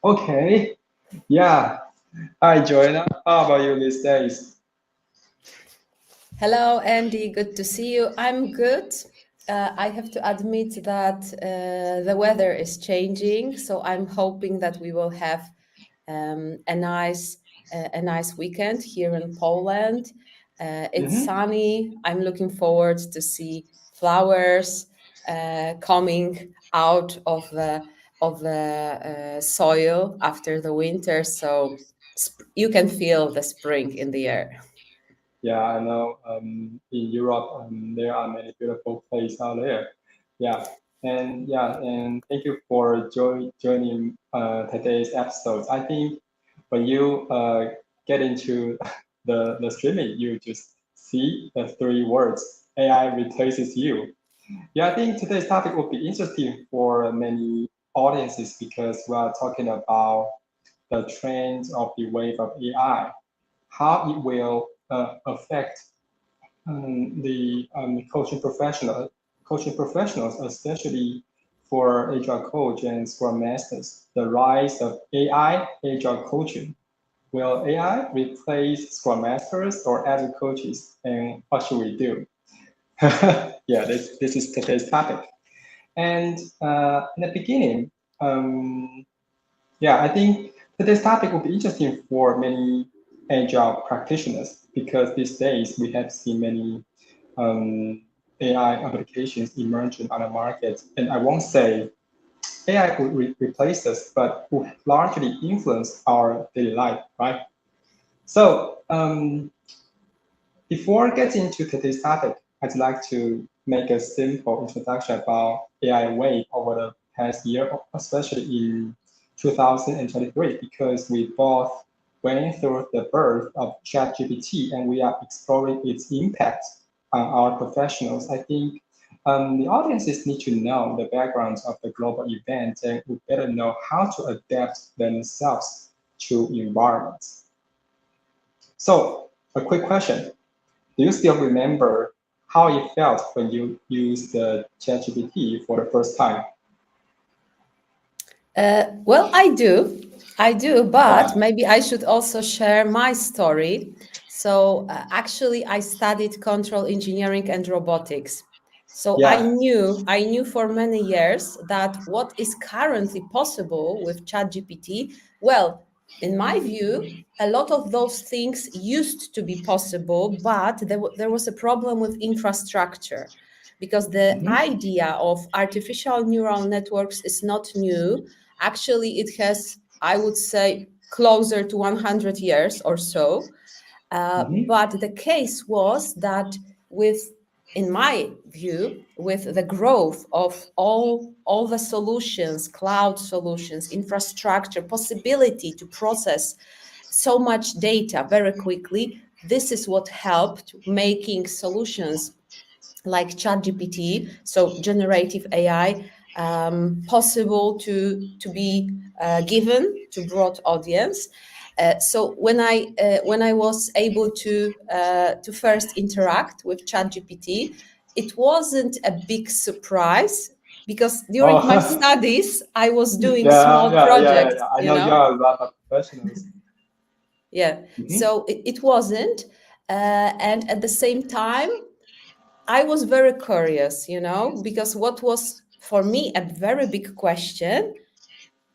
Okay. Yeah. Hi, Joanna. How about you these days? Hello, Andy. Good to see you. I'm good. I have to admit that the weather is changing, so I'm hoping that we will have a nice weekend here in Poland. It's Mm-hmm. sunny. I'm looking forward to see flowers coming out of the soil after the winter. So you can feel the spring in the air. Yeah, I know. In Europe, there are many beautiful places out there. And thank you for joining today's episode. I think when you get into the streaming, you just see the three words AI replaces you. Yeah, I think today's topic will be interesting for many audiences because we are talking about the trends of the wave of AI, how it will affect the coaching professionals, especially for agile coach and scrum masters, the rise of AI agile coaching. Will AI replace scrum masters or agile coaches, and what should we do? Yeah, this is today's topic. And in the beginning, um, yeah, I think today's topic will be interesting for many agile practitioners because these days we have seen many AI applications emerging on the market. And I won't say AI will replace us, but will largely influence our daily life, right? So before getting into today's topic, I'd like to make a simple introduction about AI wave over the past year, especially in 2023, because we both went through the birth of ChatGPT and we are exploring its impact on our professionals. I think the audiences need to know the backgrounds of the global event and would better know how to adapt themselves to environments. So, a quick question. Do you still remember how it felt when you used the ChatGPT for the first time? Well, I do, but Yeah, maybe I should also share my story. So, actually, I studied control engineering and robotics. So yeah. I knew for many years that what is currently possible with ChatGPT, well, in my view, a lot of those things used to be possible, but there was a problem with infrastructure because the Mhm, idea of artificial neural networks is not new. Actually, it has, I would say, closer to 100 years or so. mhm, But the case was that with, in my view, with the growth of all the solutions, cloud solutions, infrastructure, possibility to process so much data very quickly, this is what helped making solutions like ChatGPT, so generative AI, possible to be given to broad audience. So when I was able to first interact with ChatGPT, it wasn't a big surprise because during my Oh, studies I was doing yeah, small yeah, yeah, projects, yeah. I you know you know. are a lot of professionals. Yeah, Mhm, so it wasn't, and at the same time I was very curious, you know, because what was for me a very big question,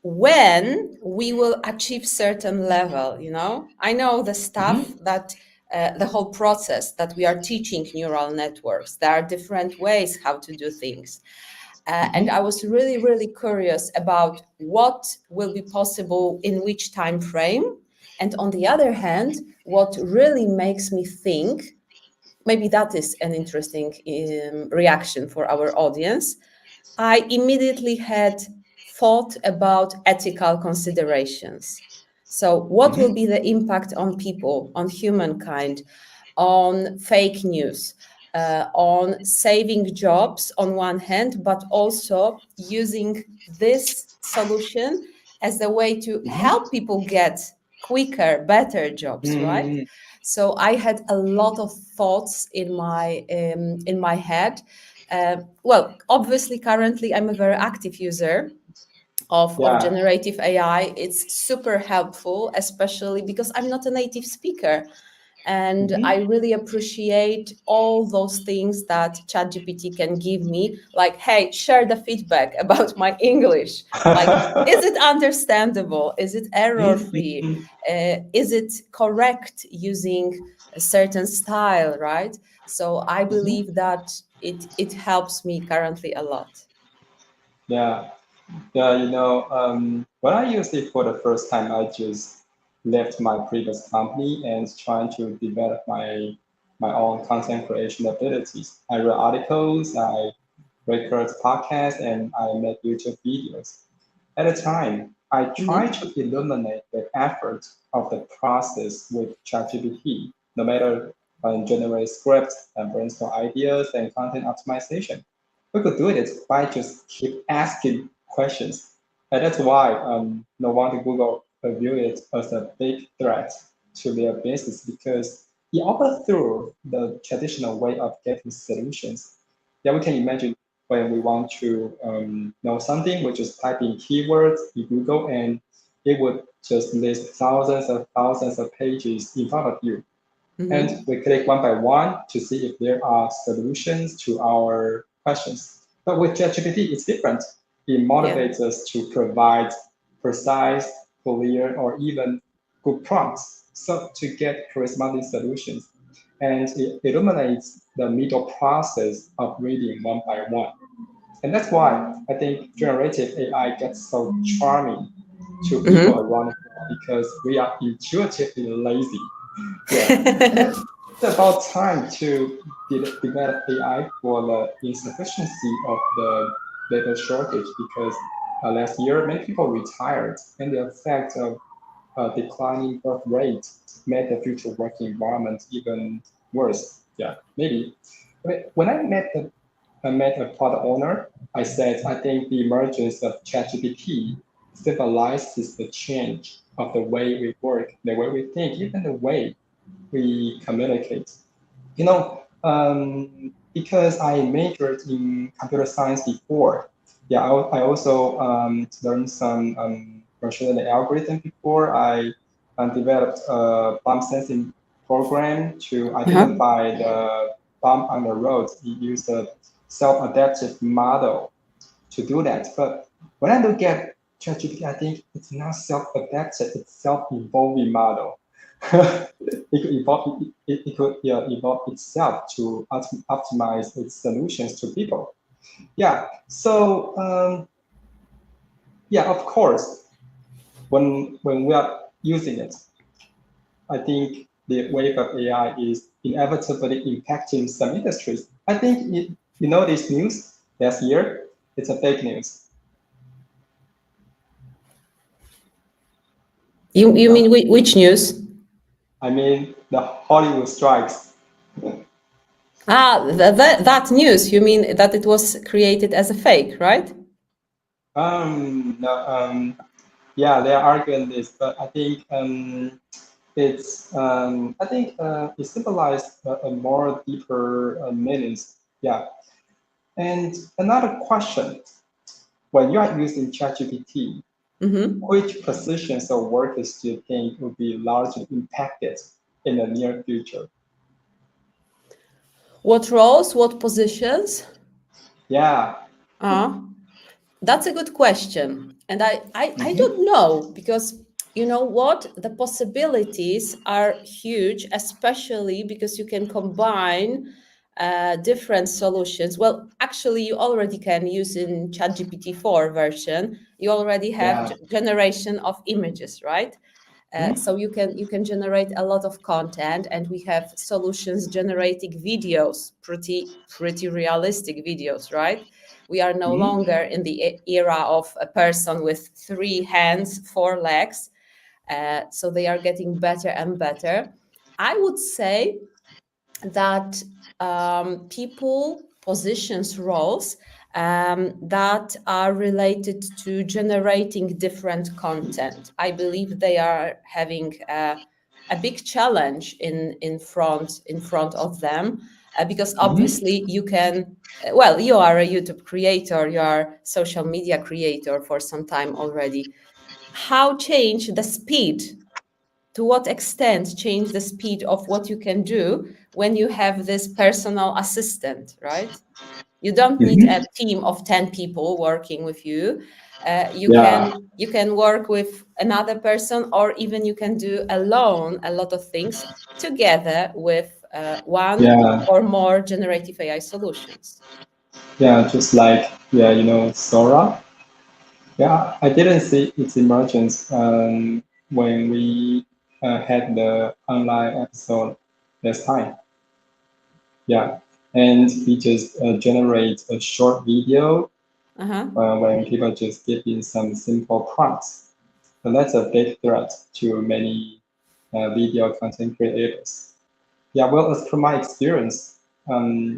when we will achieve certain level, you know. I know the stuff mhm, that the whole process that we are teaching neural networks. There are different ways how to do things. And I mhm, was really, really curious about what will be possible in which time frame. And on the other hand, what really makes me think, maybe that is an interesting reaction for our audience. I immediately had thought about ethical considerations. So, what will mhm, be the impact on people, on humankind, on fake news, on saving jobs on one hand, but also using this solution as a way to mhm, help people get quicker, better jobs, right? mhm, So I had a lot of thoughts in my head. Well, obviously, currently I'm a very active user of Yeah. generative AI. It's super helpful, especially because I'm not a native speaker. And I Mhm. really appreciate all those things that ChatGPT can give me, like, hey, share the feedback about my English. Like, is it understandable? Is it error free? Mhm. Is it correct using a certain style, right? So I Mhm. believe that it helps me currently a lot. Yeah. Yeah, when I used it for the first time, I just left my previous company and trying to develop my own content creation abilities. I wrote articles, I record podcasts, and I make YouTube videos. At the time, I tried Mm-hmm. to eliminate the effort of the process with ChatGPT, no matter generate scripts and brainstorm ideas and content optimization. We could do it by just keep asking questions. And that's why no wonder Google view it as a big threat to their business because it overthrew the traditional way of getting solutions. Yeah, we can imagine when we want to know something, we just type in keywords in Google and it would just list thousands of pages in front of you. And Mm-hmm. we click one by one to see if there are solutions to our questions. But with ChatGPT, it's different. It Yeah. motivates us to provide precise, clear, or even good prompts so to get corresponding solutions. And it eliminates the middle process of reading one by one. And that's why I think generative AI gets so charming to people Mm-hmm. around the world because we are intuitively lazy. Yeah. And it's about time to develop AI for the insufficiency of the labor shortage because last year many people retired and the effect of declining birth rate made the future working environment even worse. Yeah, maybe. When I met a product owner, I said I think the emergence of ChatGPT symbolizes the change of the way we work, the way we think, even the way we communicate. Because I majored in computer science before, yeah, I also learned some machine learning algorithm before. I developed a bump sensing program to Uh-huh. identify the bump on the road. We used a self-adaptive model to do that. But when I look at ChatGPT, I think it's not self-adaptive, it's self-evolving model. It could evolve, it could evolve itself to optimize its solutions to people. Yeah. So yeah, of course, when we are using it, I think the wave of AI is inevitably impacting some industries. I think this news last year, it's a fake news. You No, mean which news? I mean the Hollywood strikes. Ah, that news. You mean that it was created as a fake, right? No, yeah, they are arguing this, but I think it symbolized a more deeper meanings. Yeah. And another question: when you are using ChatGPT, Mm-hmm. which positions or workers do you think will be largely impacted in the near future? What roles, what positions? Yeah. Uh, that's a good question. And I Mm-hmm. don't know because you know what? The possibilities are huge, especially because you can combine different solutions. Well, actually, you already can use in ChatGPT 4 version. You already have Yeah. generation of images, right? Mm-hmm. So you can generate a lot of content, and we have solutions generating videos, pretty realistic videos, right? We are no Mm-hmm. longer in the era of a person with 3 hands, 4 legs. So they are getting better and better. I would say that people, positions, roles that are related to generating different content. I believe they are having a big challenge in front of them. because Mhm. obviously you can, well, you are a YouTube creator, you are social media creator for some time already. How change the speed? To what extent change the speed of what you can do when you have this personal assistant, right? You don't need a Mhm. team of 10 people working with you. You Yeah, can work with another person, or even you can do alone a lot of things together with one yeah, or more generative AI solutions. yeah. Just like, yeah, Sora. Yeah, I didn't see its emergence when we had the online episode last time. Yeah, and we just generate a short video Uh-huh. when people just give in some simple prompts. And that's a big threat to many video content creators. Yeah, well, as per my experience,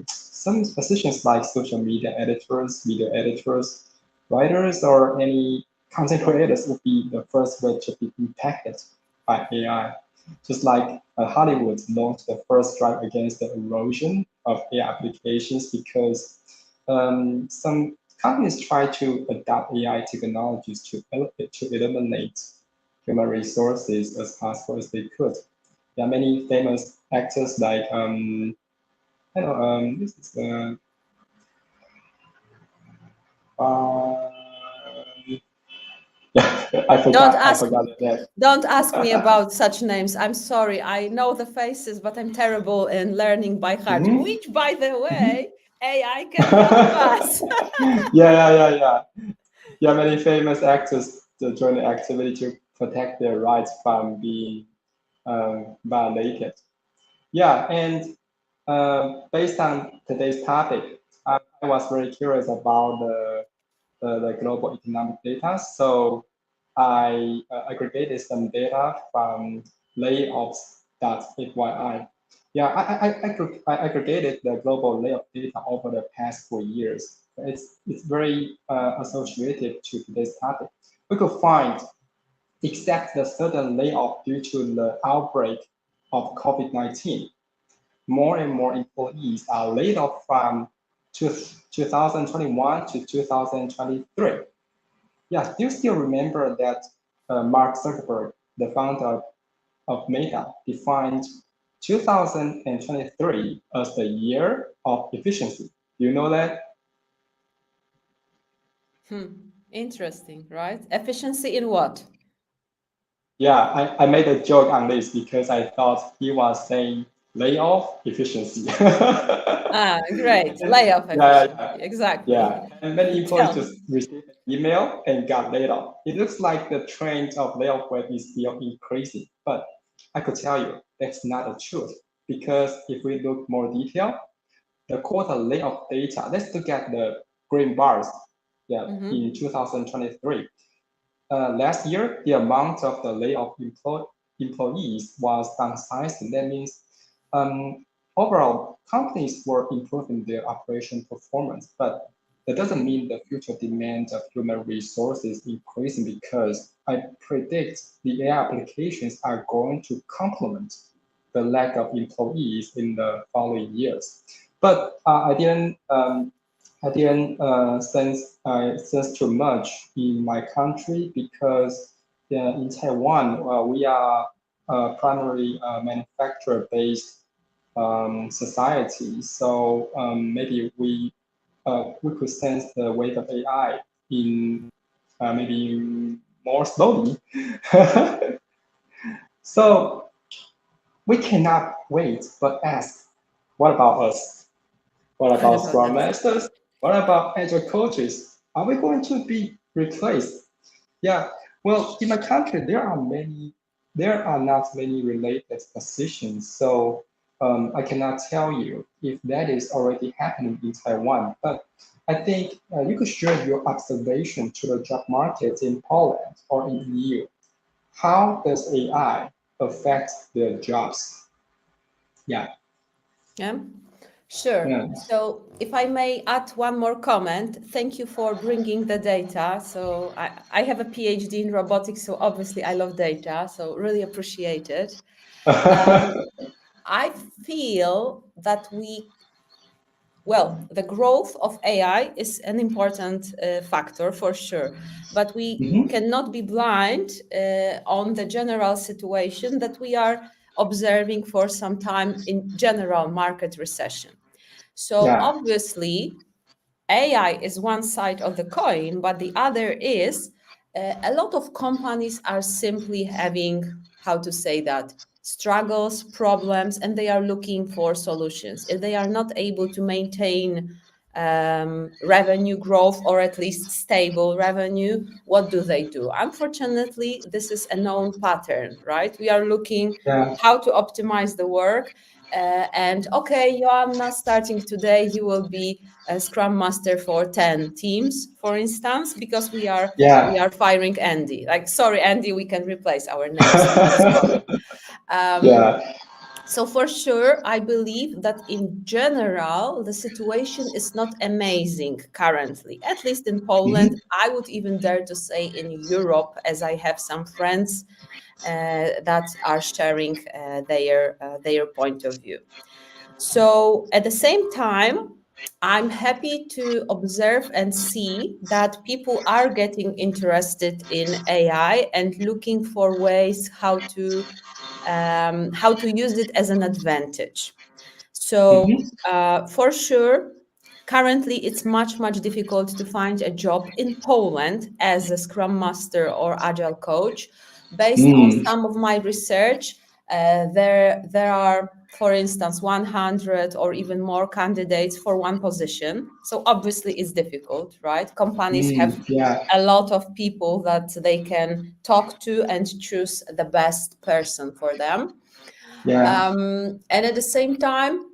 some positions like social media editors, video editors, writers, or any content creators would be the first wave to be impacted by AI. Just like Hollywood launched the first drive against the erosion of AI applications because some companies try to adopt AI technologies to eliminate human resources as possible as they could. There are many famous actors like this is uh, yeah, Don't I ask forgot that. don't ask me about such names. I'm sorry. I know the faces, but I'm terrible in learning by heart. Mhm, Which, by the mhm. way, AI can help us. Yeah. Yeah, many famous actors to join the activity to protect their rights from being violated. Yeah, and based on today's topic, I was very curious about the global economic data. So I aggregated some data from layoffs.fyi. Yeah, I aggregated the global layoff data over the past 4 years. It's very associated to today's topic. We could find except the sudden layoff due to the outbreak of COVID-19, more and more employees are laid off from 2021 to 2023. Yeah, do you still remember that Mark Zuckerberg, the founder of Meta, defined 2023 as the year of efficiency? Do you know that? Interesting, right? Efficiency in what? Yeah, I made a joke on this because I thought he was saying layoff efficiency. Ah, great. And Layoff yeah, efficiency. Exactly. yeah. And many employees Tell just me. received an email and got laid off. It looks like the trend of layoff wave is still increasing, but I could tell you that's not the truth because if we look more detail, the quarter layoff data, let's look at the green bars. Yeah, Mm-hmm. in 2023. Last year, the amount of the layoff employees was downsized. That means overall companies were improving their operation performance, but that doesn't mean the future demand of human resources increasing because I predict the AI applications are going to complement the lack of employees in the following years. But I didn't sense too much in my country because in Taiwan we are primarily manufacturer-based society. So maybe we could sense the wave of AI in maybe more slowly. So we cannot wait but ask, what about us? What What about about Scrum us? Masters? What about Agile coaches? Are we going to be replaced? Yeah, well, in my country, there are not many related positions. So I cannot tell you if that is already happening in Taiwan. But I think you could share your observation to the job market in Poland or in EU. How does AI affect their jobs? Yeah, Yeah, sure. yeah. So if I may add one more comment, thank you for bringing the data. So I have a PhD in robotics, so obviously I love data, so really appreciate it. Um, I feel that we Well, the growth of AI is an important factor for sure, but we Mm-hmm. cannot be blind on the general situation that we are observing for some time in general market recession. So Yeah. obviously, AI is one side of the coin, but the other is a lot of companies are simply having, how to say that, struggles, problems, and they are looking for solutions. If they are not able to maintain revenue growth or at least stable revenue, what do they do? Unfortunately, this is a known pattern, right? We are looking Yeah. how to optimize the work. And okay, Joanna, starting today, you will be a Scrum Master for 10 teams, for instance, because we Yeah. are firing Andy. Like, sorry, Andy, we can replace our names in this call. Um, Yeah. so for sure, I believe that in general, the situation is not amazing currently, at least in Poland. Mm-hmm. I would even dare to say in Europe, as I have some friends that are sharing their point of view. So at the same time, I'm happy to observe and see that people are getting interested in AI and looking for ways how to use it as an advantage. So Mm-hmm. for sure, currently it's much difficult to find a job in Poland as a Scrum Master or Agile coach. Based on Mm. some of my research, there are, for instance, 100 or even more candidates for one position. So obviously it's difficult, right? Companies have Mm. Yeah. a lot of people that they can talk to and choose the best person for them. Yeah. And at the same time,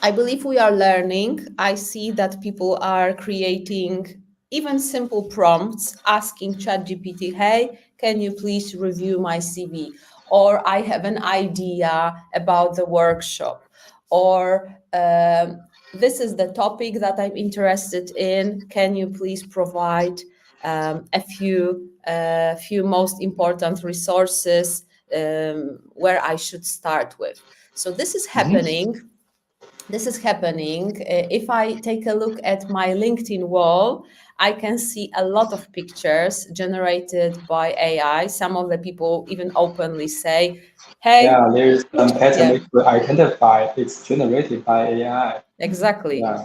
I believe we are learning. I see that people are creating even simple prompts, asking ChatGPT, hey, can you please review my CV? Or I have an idea about the workshop. Or this is the topic that I'm interested in. Can you please provide a few most important resources where I should start with? So this is Mm-hmm. happening. If I take a look at my LinkedIn wall, I can see a lot of pictures generated by AI. Some of the people even openly say, hey, Yeah. There is some pattern yeah, which we identify. It's generated by AI. exactly. Yeah.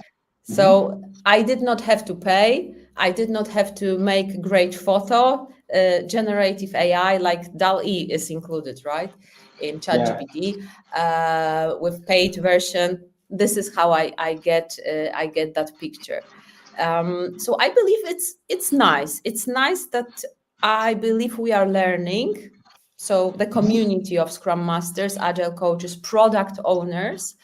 Mm-hmm. So I did not have to pay. I did not have to make great photo. Generative AI like DAL-E is included, right, in Yeah. ChatGPT with paid version. This is how I get that picture. So I believe it's nice. It's nice that I believe we are learning. So the Mm-hmm. community of Scrum Masters, Agile coaches, product owners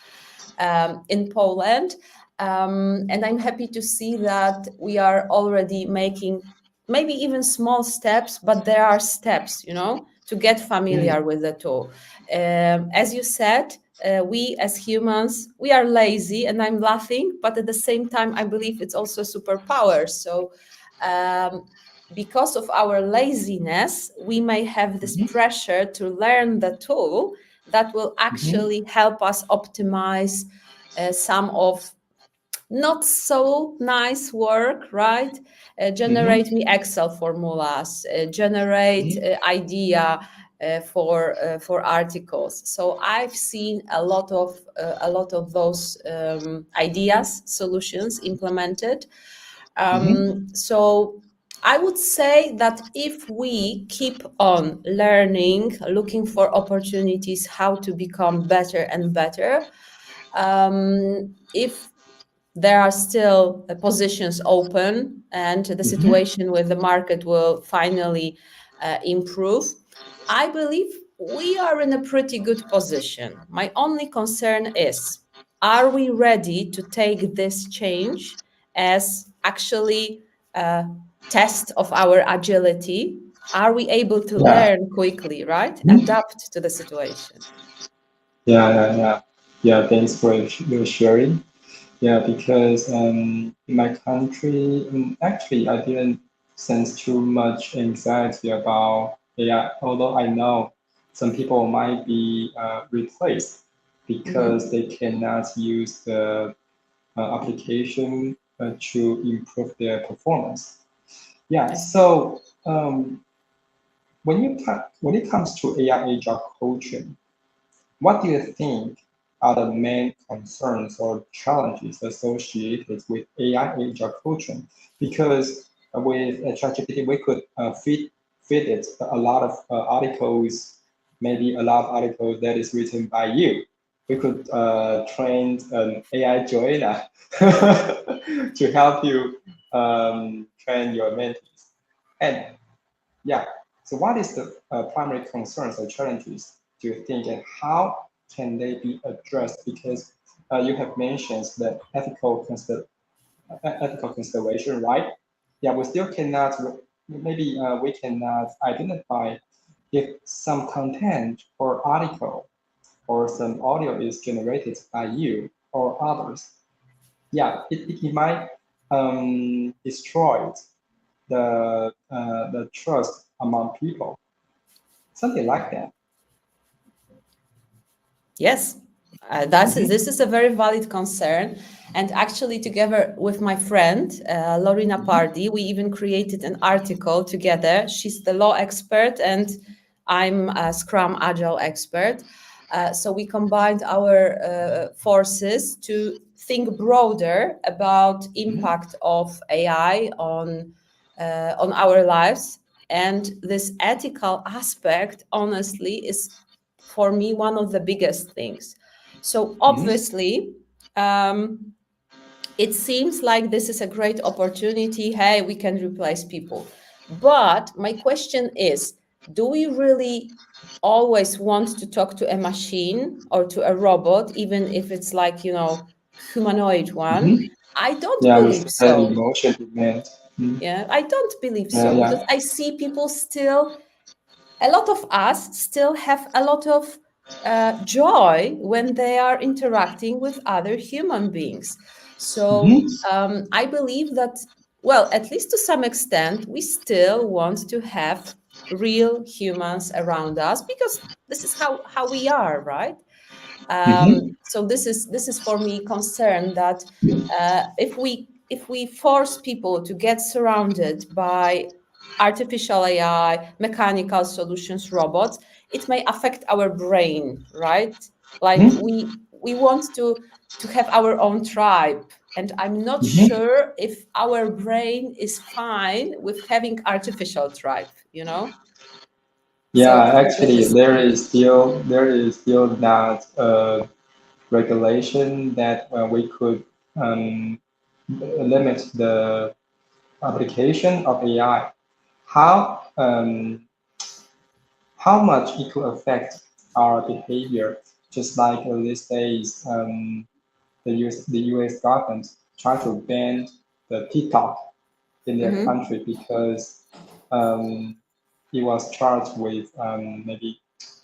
in Poland. And I'm happy to see that we are already making maybe even small steps, but there are steps, to get Mm. familiar with the tool. As you said, we as humans, we are lazy, and I'm laughing, but at the same time, I believe it's also a superpower. So um, because of our laziness, we may have this Mm-hmm. pressure to learn the tool that will Mm-hmm. actually help us optimize some of not so nice work, right? Mm-hmm. Generate me Excel formulas, generate Mm-hmm. idea for articles. So I've seen a lot of those ideas, solutions implemented. Mm-hmm. So I would say that if we keep on learning, looking for opportunities, how to become better and better, if there are still positions open and the Mm-hmm. situation with the market will finally improve, I believe we are in a pretty good position. My only concern is, are we ready to take this change as actually a test of our agility? Are we able to Yeah. learn quickly, right? Mhm. Adapt to the situation. Yeah. Yeah. Yeah. Yeah. Thanks for your sharing. Yeah, because in my country, actually, I didn't sense too much anxiety about AI, although I know some people might be replaced because Mhm. they cannot use the application to improve their performance. Yeah, so when it comes to AI Agile coaching, what do you think are the main concerns or challenges associated with AI Agile coaching? Because with ChatGPT, we could feed it a lot of articles, maybe a lot of articles that is written by you. We could train an AI joiner to help you train your mentees. And yeah. So what is the primary concerns or challenges do you think, and how can they be addressed? Because you have mentioned that ethical consideration, right? Yeah, we still cannot, maybe we cannot identify if some content or article or some audio is generated by you or others. Yeah, it might destroy the trust among people, something like that. Yes, this is a very valid concern. And actually, together with my friend Lorena Mhm, Pardi, we even created an article together. She's the law expert, and I'm a Scrum Agile expert. So we combined our forces to think broader about mhm, impact of AI on our lives. And this ethical aspect, honestly, is for me one of the biggest things. So mhm, obviously, um, it seems like this is a great opportunity. Hey, we can replace people. But my question is, do we really always want to talk to a machine or to a robot, even if it's like, humanoid one? mhm. I don't Yeah, believe with the so. emotion demand. Mhm. Yeah, I don't believe Yeah, so because yeah. I see people still, a lot of us still have a lot of joy when they are interacting with other human beings. So Mhm, I believe that, well, at least to some extent, we still want to have real humans around us because this is how we are, right? mhm, So this is for me concern that if we force people to get surrounded by artificial AI, mechanical solutions, robots, it may affect our brain, right? Like mhm, we want to have our own tribe, and I'm not mhm. sure if our brain is fine with having artificial tribe, you know. Yeah, So this actually, is there is still that regulation that we could um, limit the application of AI. How how much it could affect our behavior, just like these days, the US government tried to ban the TikTok in their Mhm. country because um, he was charged with maybe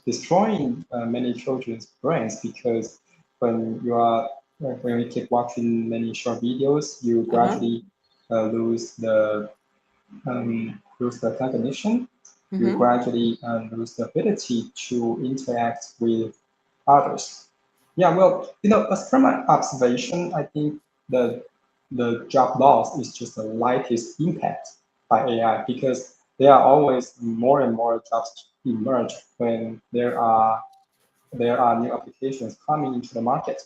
destroying many children's brains because when you are when you keep watching many short videos, you Uh-huh. gradually lose the cognition. You Mhm. gradually lose the ability to interact with others. Yeah, well, as per my observation, I think the the job loss is just the lightest impact by AI because there are always more and more jobs emerge when there are new applications coming into the market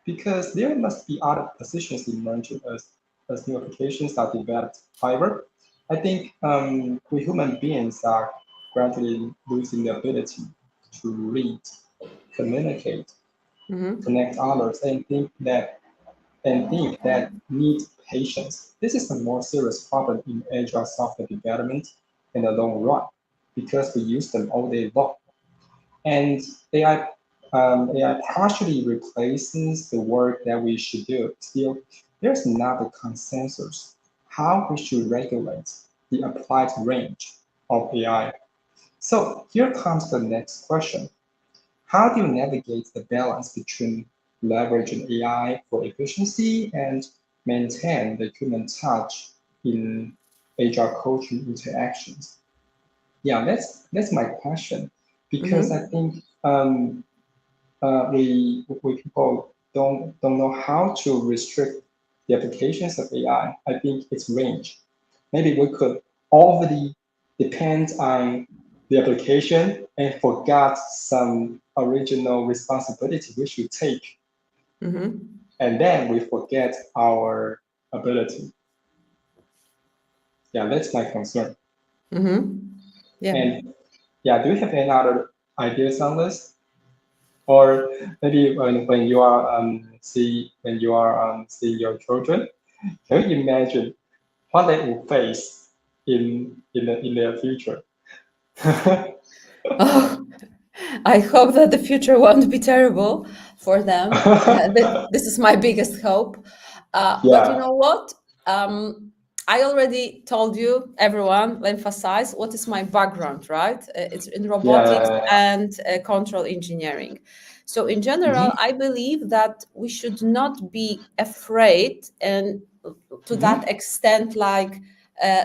because there must be other positions emerging as new applications are developed. However, I think we human beings are gradually losing the ability to read, communicate, Mhm. connect others, and think that need patience. This is a more serious problem in agile software development in the long run because we use them all day long. And AI partially replaces the work that we should do. Still, there's not a consensus how we should regulate the applied range of AI. So here comes the next question. How do you navigate the balance between leveraging AI for efficiency and maintain the human touch in agile coaching interactions? Yeah, that's my question because I Mhm. think we people don't know how to restrict the applications of AI. I think it's range. Maybe we could overly depend on the application and forgot some original responsibility we should take. And then we forget our ability. Yeah, that's my concern. Yeah. And yeah, do you have any other ideas on this? Or maybe when you are seeing your children, can you imagine what they will face in their future? Oh, I hope that the future won't be terrible for them. This is my biggest hope. But you Yeah. know what? I already told you, everyone, emphasize what is my background, right? It's in robotics Yeah. and control engineering. So in general, Mm-hmm. I believe that we should not be afraid, and to that Mm-hmm. extent, like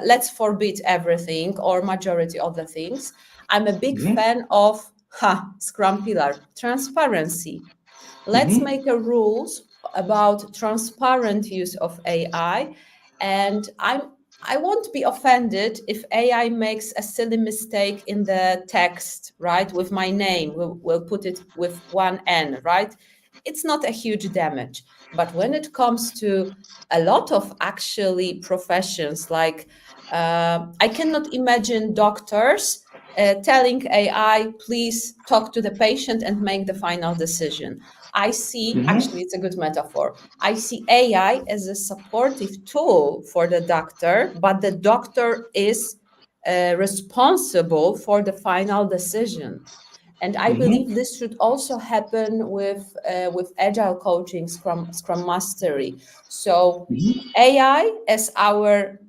let's forbid everything or majority of the things. I'm a big Mm-hmm. fan of Scrum pillar, transparency. Let's Mm-hmm. make a rules about transparent use of AI. And I won't be offended if AI makes a silly mistake in the text, right? With my name, we'll put it with one N, right? It's not a huge damage. But when it comes to a lot of actually professions, like I cannot imagine doctors telling AI, please talk to the patient and make the final decision. I see, Mm-hmm. actually, it's a good metaphor. I see AI as a supportive tool for the doctor, but the doctor is responsible for the final decision. And I believe Mm-hmm. this should also happen with agile coaching, Scrum mastery. So Mm-hmm. AI as our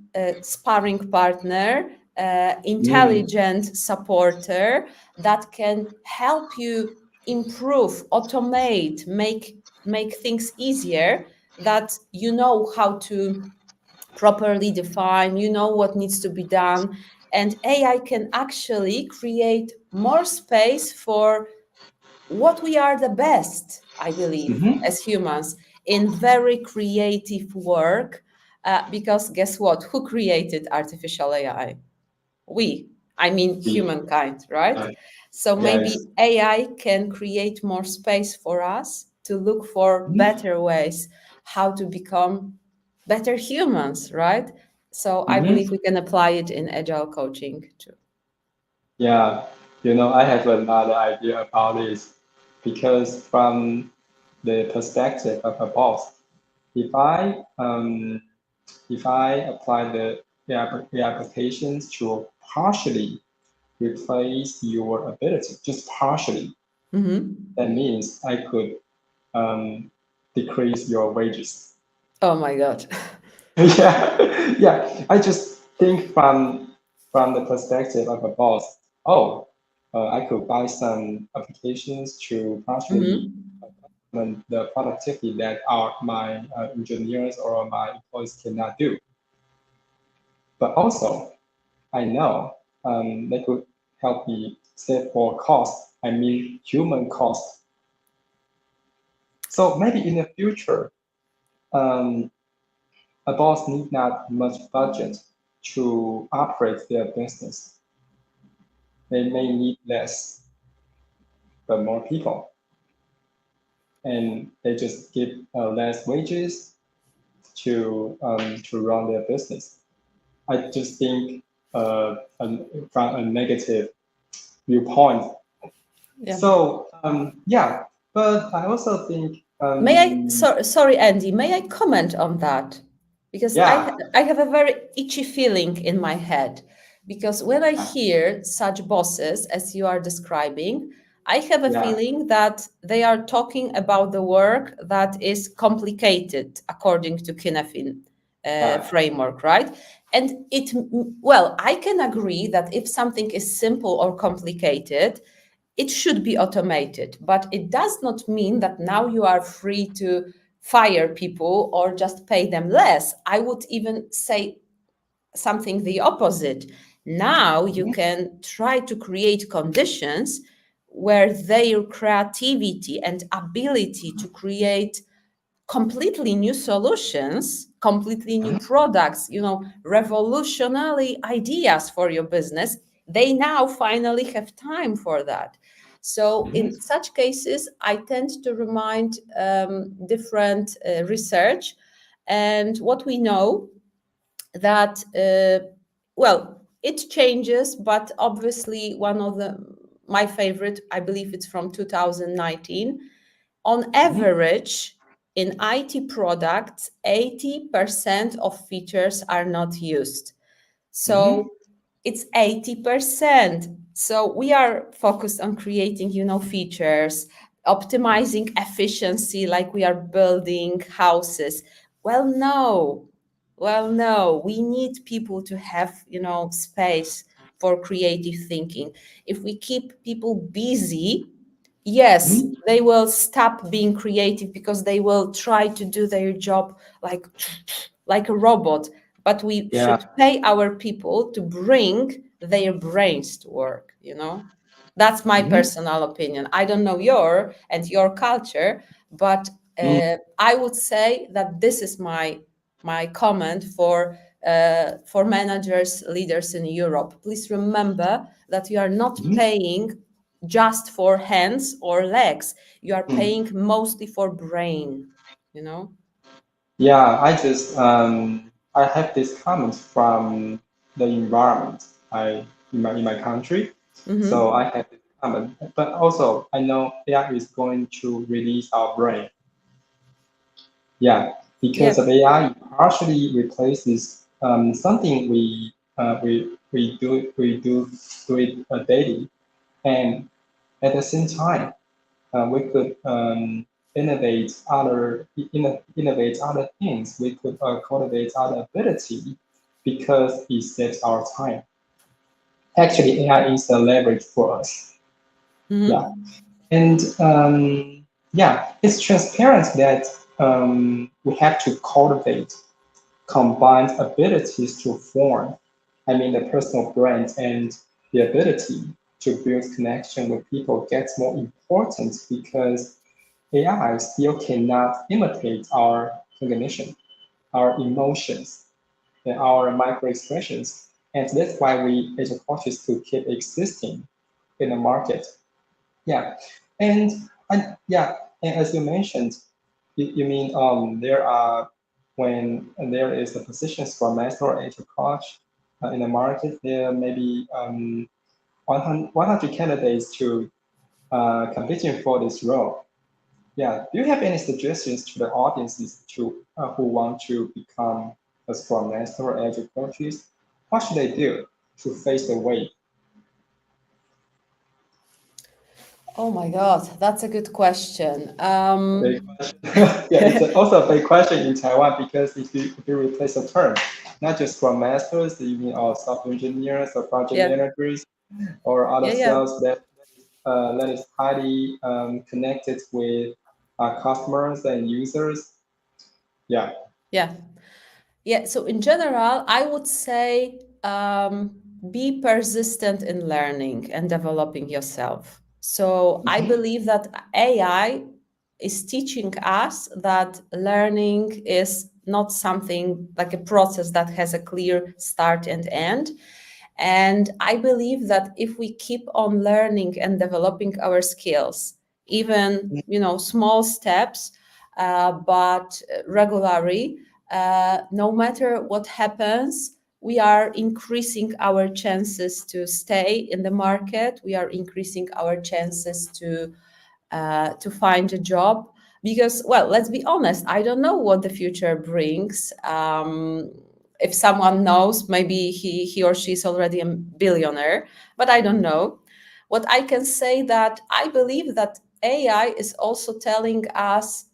sparring partner, Mm-hmm. intelligent supporter that can help you improve, automate, make things easier. That you know how to properly define, you know what needs to be done, and AI can actually create more space for what we are the best, I believe, Mm-hmm. as humans in very creative work. Because guess what? Who created artificial AI? We, I mean, humankind, right? Uh, So maybe yes. AI can create more space for us to look for Mm-hmm. better ways how to become better humans, right? So I believe Mm-hmm. we can apply it in agile coaching too. Yeah. I have another idea about this because from the perspective of a boss, if I if I apply the applications to partially replace your ability, just partially, Mhm. that means I could um, decrease your wages. Oh my God. Yeah, yeah. I just think from the perspective of a boss. Oh, I could buy some applications to partially Mhm. the productivity that my engineers or my employees cannot do. But also, I know they could help me save for cost. I mean, human cost. So maybe in the future, um, a boss need not much budget to operate their business. They may need less, but more people, and they just give less wages to run their business. I just think from a negative viewpoint. Yeah. So yeah, but I also think Sorry, Andy, may I comment on that? Because yeah, I have a very itchy feeling in my head. Because when I hear such bosses as you are describing, I have a yeah, feeling that they are talking about the work that is complicated according to Kinefin right. framework, right? And well, I can agree that if something is simple or complicated, it should be automated, but it does not mean that now you are free to fire people or just pay them less. I would even say something the opposite. Now you Mhm. can try to create conditions where their creativity and ability to create completely new solutions, completely new Mhm. products, revolutionary ideas for your business, they now finally have time for that. So Mhm. in such cases, I tend to remind different research and what we know that, well, it changes, but obviously one of my favorite, I believe it's from 2019, on Mhm. average, in IT products, 80% of features are not used. Mhm. So it's 80%. So we are focused on creating, features, optimizing efficiency like we are building houses. Well, no. Well, no. We need people to have, space for creative thinking. If we keep people busy, yes, Mhm. they will stop being creative because they will try to do their job like a robot. But we Yeah. should pay our people to bring their brains to work. That's my Mhm. personal opinion. I don't know your culture, but Mhm. I would say that this is my comment for managers, leaders in Europe. Please remember that you are not Mhm. paying just for hands or legs. You are Mhm. paying mostly for brain, you know? Yeah, I have this comment from the environment in my country. So Mm-hmm. I have this comment, but also I know AI is going to release our brain. Yeah, Yeah. because of AI partially replaces something we do it daily, and at the same time we could innovate other things. We could cultivate other ability because it saves our time. Actually, AI is a leverage for us. Yeah, Mm-hmm. and yeah, it's transparent that we have to cultivate combined abilities to form. I mean, the personal brand and the ability to build connection with people gets more important because AI still cannot imitate our cognition, our emotions, and our micro expressions. And that's why we as a coaches to keep existing in the market. Yeah. And, yeah, and as you mentioned, you mean there are when there is a position for master or agile coach in the market, there may be 100 candidates to competing for this role. Yeah. Do you have any suggestions to the audiences to who want to become a Scrum Master or Agile coaches? What should they do to face the wave? Oh my God, that's a good question. A big question. Yeah, it's also a big question in Taiwan because if you replace the term, not just Scrum Masters, you mean all software engineers or project Yeah, managers or other yeah, yeah, sales that is highly connected with customers and users. Yeah. yeah. Yeah, so in general, I would say be persistent in learning and developing yourself. So I Mhm. believe that AI is teaching us that learning is not something like a process that has a clear start and end. And I believe that if we keep on learning and developing our skills, even small steps, but regularly, no matter what happens, we are increasing our chances to stay in the market. We are increasing our chances to find a job because, well, let's be honest, I don't know what the future brings. If someone knows, maybe he or she is already a billionaire, but I don't know. What I can say that I believe that AI is also telling us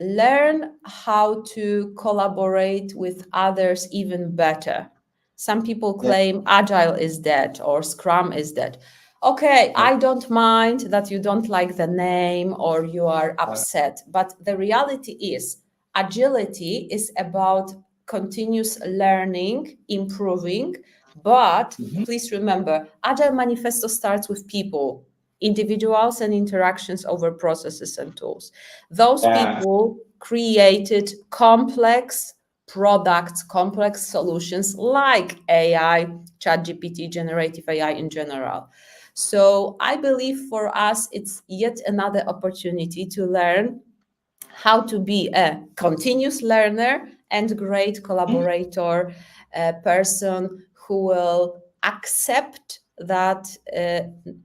learn how to collaborate with others even better. Some people Yeah. claim agile is dead or scrum is dead. Okay, Yeah. I don't mind that you don't like the name or you are Uh, upset, but the reality is agility is about continuous learning, improving, but mhm. please remember, agile manifesto starts with people, individuals and interactions over processes and tools. Those Yeah. people created complex products, complex solutions like AI, ChatGPT, generative AI in general. So I believe for us, it's yet another opportunity to learn how to be a continuous learner and great collaborator, a person who will accept that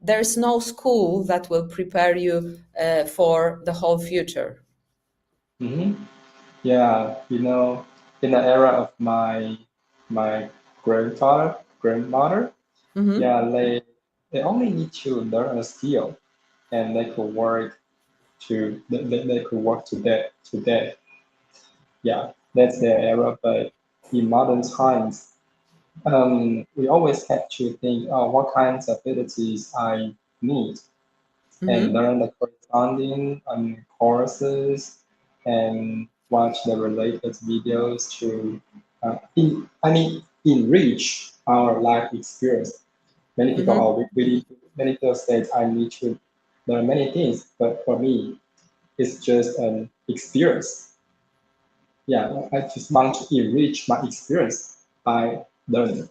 there is no school that will prepare you for the whole future. Mm-hmm. Yeah, in the era of my grandmother, Mm-hmm. yeah, they only need to learn a skill, and they could work today. Yeah, that's their era. But in modern times, we always have to think, oh, what kinds of abilities I need, and Mm-hmm. learn the corresponding courses and watch the related videos to, enrich our life experience. Many people Mm-hmm. are really, many people say I need to learn many things, but for me, it's just an experience. Yeah, I just want to enrich my experience by learning.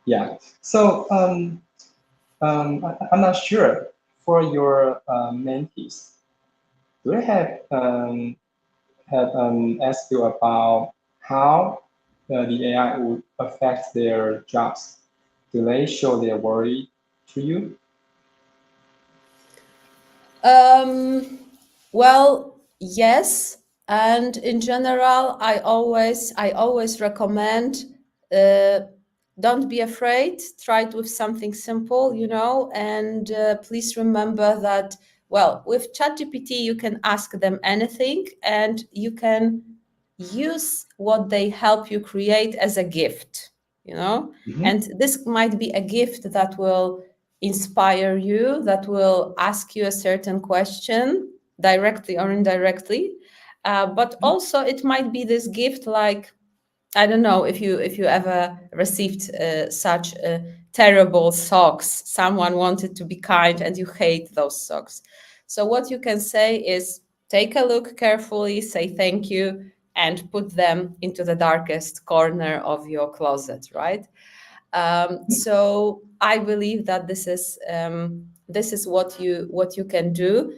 Yeah. So I'm not sure for your mentees. Do they have asked you about how the AI would affect their jobs? Do they show their worry to you? Um, well, yes, and in general, I always recommend uh, don't be afraid. Try it with something simple, and please remember that. Well, with ChatGPT, you can ask them anything, and you can use what they help you create as a gift. Hmm. And this might be a gift that will inspire you, that will ask you a certain question directly or indirectly. But also it might be this gift, like, I don't know if you ever received such terrible socks. Someone wanted to be kind and you hate those socks. So what you can say is, take a look carefully, say thank you, and put them into the darkest corner of your closet, right? So I believe that this is what you can do.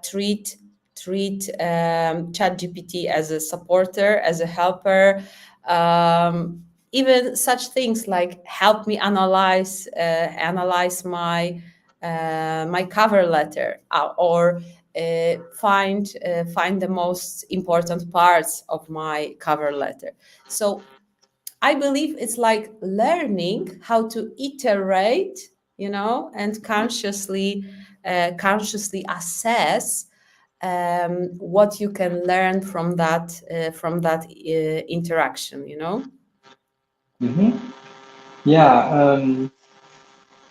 Treat ChatGPT as a supporter, as a helper. Even such things like help me analyze my cover letter, or find the most important parts of my cover letter. So I believe it's like learning how to iterate, and consciously assess what you can learn from that interaction. Hmm. Yeah,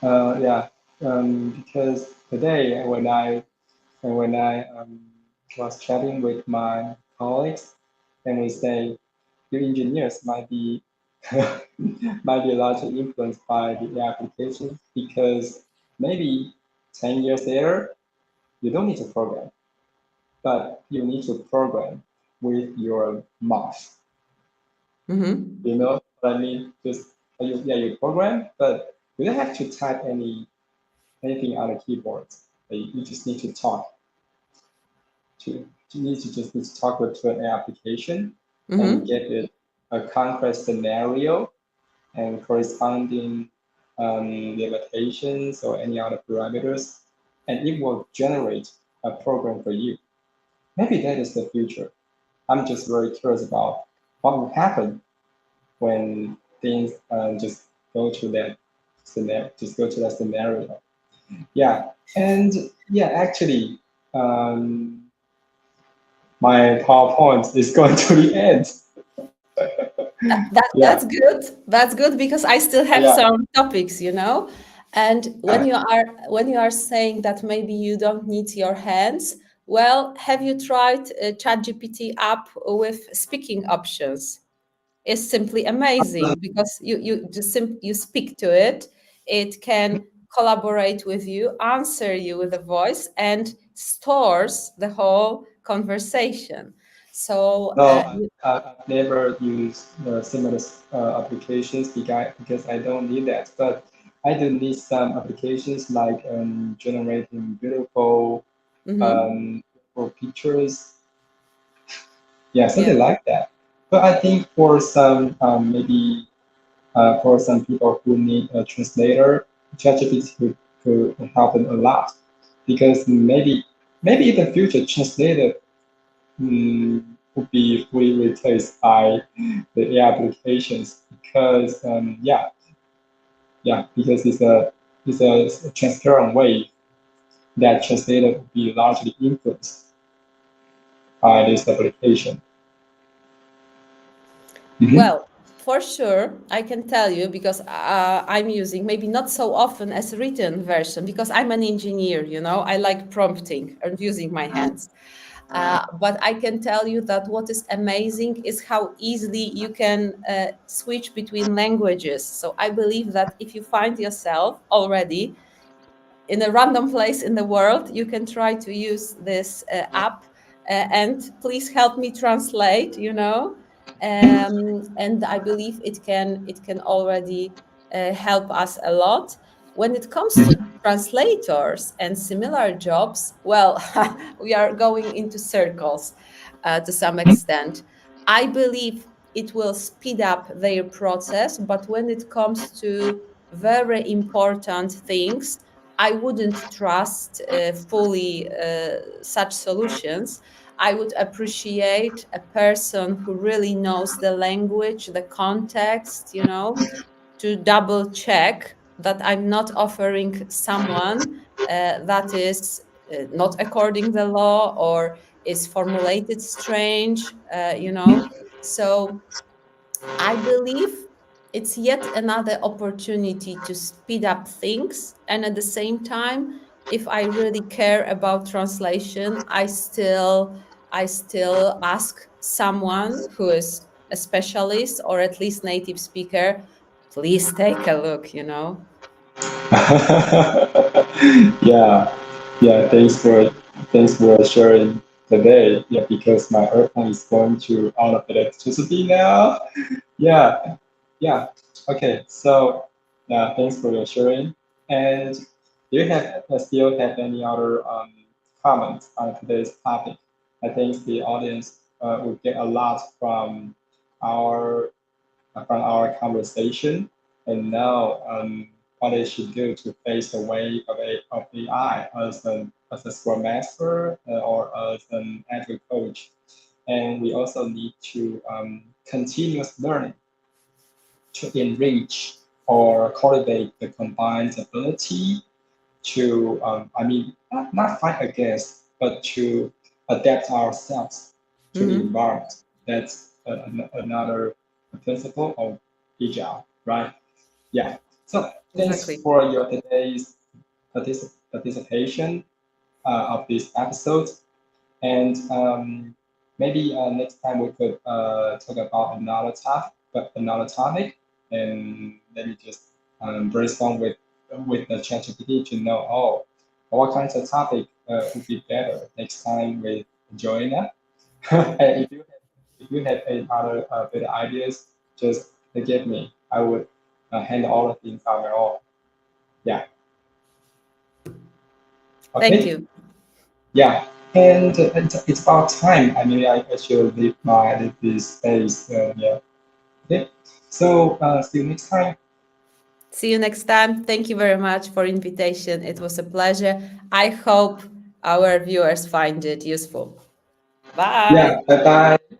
yeah. Because today when I was chatting with my colleagues, and we say your engineers might be largely influenced by the application, because maybe 10 years later you don't need to program, but you need to program with your mouse. Mm-hmm. You know what I mean? Just you program, but you don't have to type anything on the keyboard. You just need to talk need to talk to an application and Mm-hmm. get it a concrete scenario and corresponding limitations or any other parameters, and it will generate a program for you. Maybe that is the future. I'm just very curious about what will happen when things just go to that scenario. Yeah, and yeah, actually, um, my PowerPoint is going to the end. Yeah, That's good. That's good because I still have yeah. some topics. And when you are saying that maybe you don't need your hands, well, have you tried ChatGPT app with speaking options? Is simply amazing because you speak to it. It can collaborate with you, answer you with a voice, and stores the whole conversation. So No, I've never used similar applications because I don't need that. But I do need some applications like generating mhm, beautiful pictures. Yeah, yeah, something like that. But I think for some maybe for some people who need a translator, ChatGPT could help them a lot because maybe in the future translator would be fully replaced by the AI applications because because it's a transparent way that translator would be largely influenced by this application. Mhm. well, for sure, I can tell you because I'm using maybe not so often as written version because I'm an engineer, you know, I like prompting and using my hands. But I can tell you that what is amazing is how easily you can switch between languages. So I believe that if you find yourself already in a random place in the world, you can try to use this app and please help me translate, you know. And I believe it can already help us a lot. When it comes to translators and similar jobs, well, we are going into circles to some extent. I believe it will speed up their process, but when it comes to very important things, I wouldn't trust fully such solutions. I would appreciate a person who really knows the language, the context, you know, to double check that I'm not offering someone that is not according the law or is formulated strange, you know. So I believe it's yet another opportunity to speed up things. And at the same time, if I really care about translation, I still ask someone who is a specialist or at least native speaker, please take a look, you know. Yeah, yeah. Thanks for sharing today. Yeah, because my airplane is going to out of electricity now. Yeah, yeah. Okay, so thanks for your sharing. And do you still have any other comments on today's topic? I think the audience will get a lot from our conversation and know what they should do to face the wave of AI as a Scrum Master or as an Agile coach. And we also need to continuous learning to enrich or cultivate the combined ability to, not fight against, but to adapt ourselves to the Hmm. environment. That's another principle of agile, right? Yeah. So thanks Exactly. for your today's participation of this episode. And maybe next time we could talk about another topic, and maybe just brainstorm with the ChatGPT to know, what kinds of topic would be better next time with Joanna. And if you have any other better ideas, just give me. I would handle all of things on my own. Yeah. Thank Okay. you. Yeah, and it's about time. I mean, I should leave this space. Yeah. Okay. So see you next time. See you next time. Thank you very much for invitation. It was a pleasure. I hope our viewers find it useful. Yeah. Bye. Bye bye.